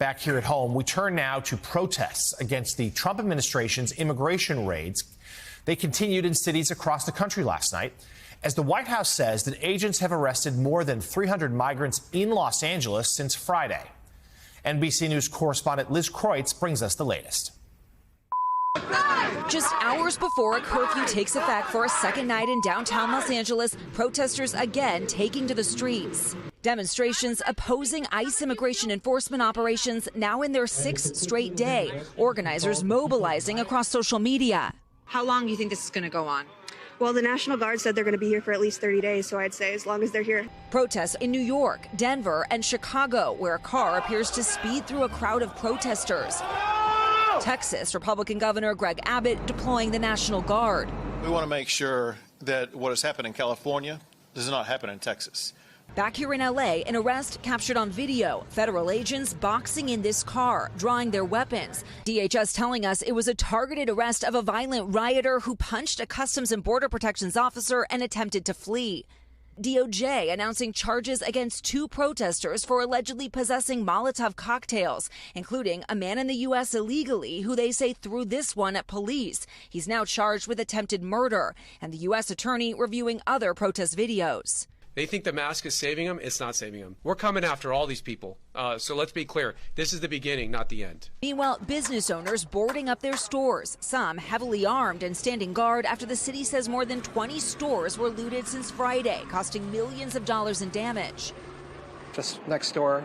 Back here at home, we turn now to protests against the Trump administration's immigration raids. They continued in cities across the country last night, as the White House says that agents have arrested more than 300 migrants in Los Angeles since Friday. NBC News correspondent Liz Kreutz brings us the latest. Just hours before a curfew takes effect for a second night in downtown Los Angeles, protesters again taking to the streets. Demonstrations opposing ICE immigration enforcement operations now in their sixth straight day. Organizers mobilizing across social media. How long do you think this is going to go on? Well, the National Guard said they're going to be here for at least 30 days, so I'd say as long as they're here. Protests in New York, Denver, and Chicago, where a car appears to speed through a crowd of protesters. Texas, Republican Governor Greg Abbott deploying the National Guard. We want to make sure that what has happened in California does not happen in Texas. Back here in L.A., an arrest captured on video. Federal agents boxing in this car, drawing their weapons. DHS telling us it was a targeted arrest of a violent rioter who punched a Customs and Border Protections officer and attempted to flee. DOJ announcing charges against 2 protesters for allegedly possessing Molotov cocktails, including a man in the U.S. illegally who they say threw this one at police. He's now charged with attempted murder, and the U.S. attorney reviewing other protest videos. They think the mask is saving them. It's not saving them. We're coming after all these people. So let's be clear. This is the beginning, not the end. Meanwhile, business owners boarding up their stores, some heavily armed and standing guard after the city says more than 20 stores were looted since Friday, costing millions of dollars in damage. Just next door,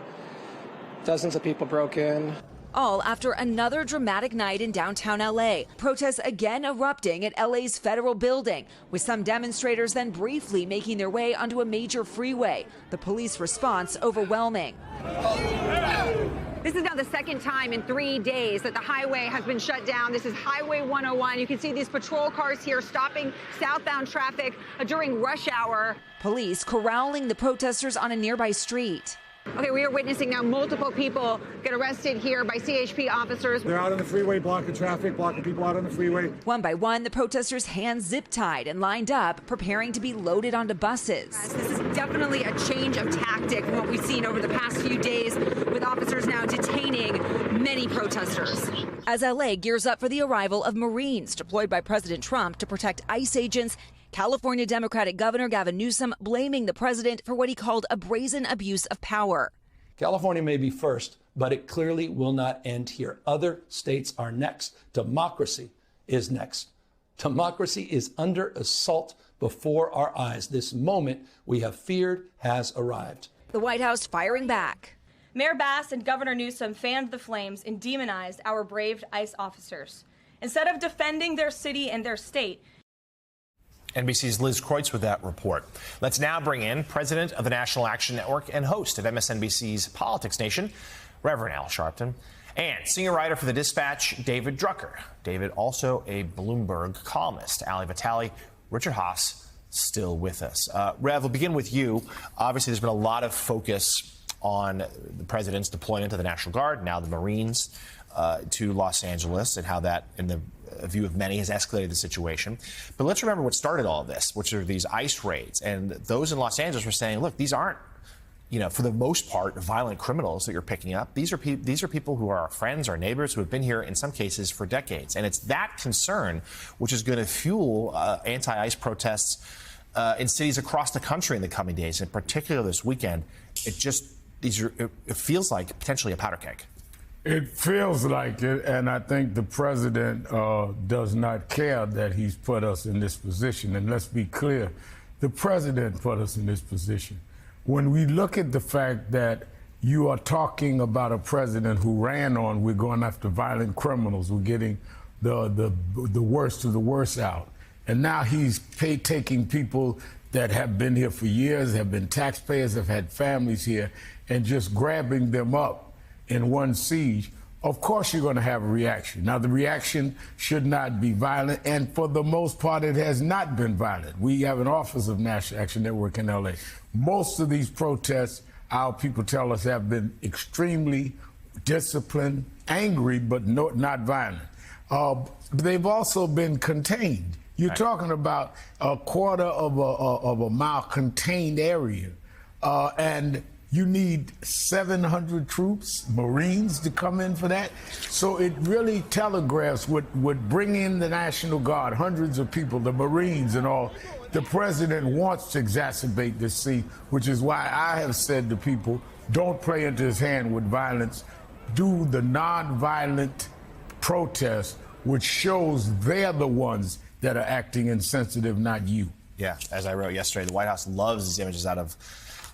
dozens of people broke in. All after another dramatic night in downtown L.A. Protests again erupting at L.A.'s federal building, with some demonstrators then briefly making their way onto a major freeway. The police response overwhelming. This is now the second time in 3 days that the highway has been shut down. This is Highway 101. You can see these patrol cars here stopping southbound traffic during rush hour. Police corralling the protesters on a nearby street. Okay, we are witnessing now multiple people get arrested here by CHP officers. They're out on the freeway, blocking traffic, blocking people out on the freeway. One by one, the protesters' hands zip-tied and lined up, preparing to be loaded onto buses. This is definitely a change of tactic from what we've seen over the past few days, with officers now detaining many protesters. As LA gears up for the arrival of Marines deployed by President Trump to protect ICE agents, California Democratic Governor Gavin Newsom blaming the president for what he called a brazen abuse of power. California may be first, but it clearly will not end here. Other states are next. Democracy is next. Democracy is under assault before our eyes. This moment we have feared has arrived. The White House firing back. Mayor Bass and Governor Newsom fanned the flames and demonized our brave ICE officers. Instead of defending their city and their state, NBC's Liz Kreutz with that report. Let's now bring in president of the National Action Network and host of MSNBC's Politics Nation, Reverend Al Sharpton, and senior writer for The Dispatch, David Drucker. David, also a Bloomberg columnist. Ali Vitale, Richard Haas, still with us. Rev, we'll begin with you. Obviously, there's been a lot of focus on the president's deployment of the National Guard, now the Marines, to Los Angeles, and how that, in the view of many, has escalated the situation. But let's remember what started all of this, which are these ICE raids. And those in Los Angeles were saying, look, these aren't, for the most part, violent criminals that you're picking up. These are people who are our friends, our neighbors, who have been here in some cases for decades. And it's that concern which is going to fuel anti-ICE protests in cities across the country in the coming days, in particular this weekend. It feels like potentially a powder keg. It feels like it, and I think the president does not care that he's put us in this position. And let's be clear, the president put us in this position. When we look at the fact that you are talking about a president who ran on, we're going after violent criminals, we're getting the worst of the worst out. And now he's taking people that have been here for years, have been taxpayers, have had families here, and just grabbing them up in one siege. Of course you're going to have a reaction. Now, the reaction should not be violent, and for the most part, it has not been violent. We have an office of National Action Network in L.A. Most of these protests, our people tell us, have been extremely disciplined, angry, but not violent. They've also been contained. You're talking about a quarter of a mile contained area, and You need 700 troops, Marines to come in for that. So it really telegraphs would bring in the National Guard, hundreds of people, the Marines and all. The president wants to exacerbate this scene, which is why I have said to people, don't play into his hand with violence. Do the nonviolent protest, which shows they're the ones that are acting insensitive, not you. Yeah, as I wrote yesterday, the White House loves these images out of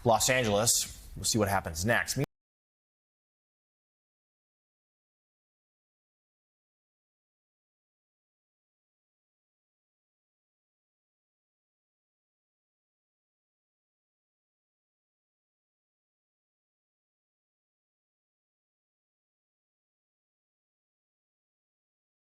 Los Angeles. We'll see what happens next.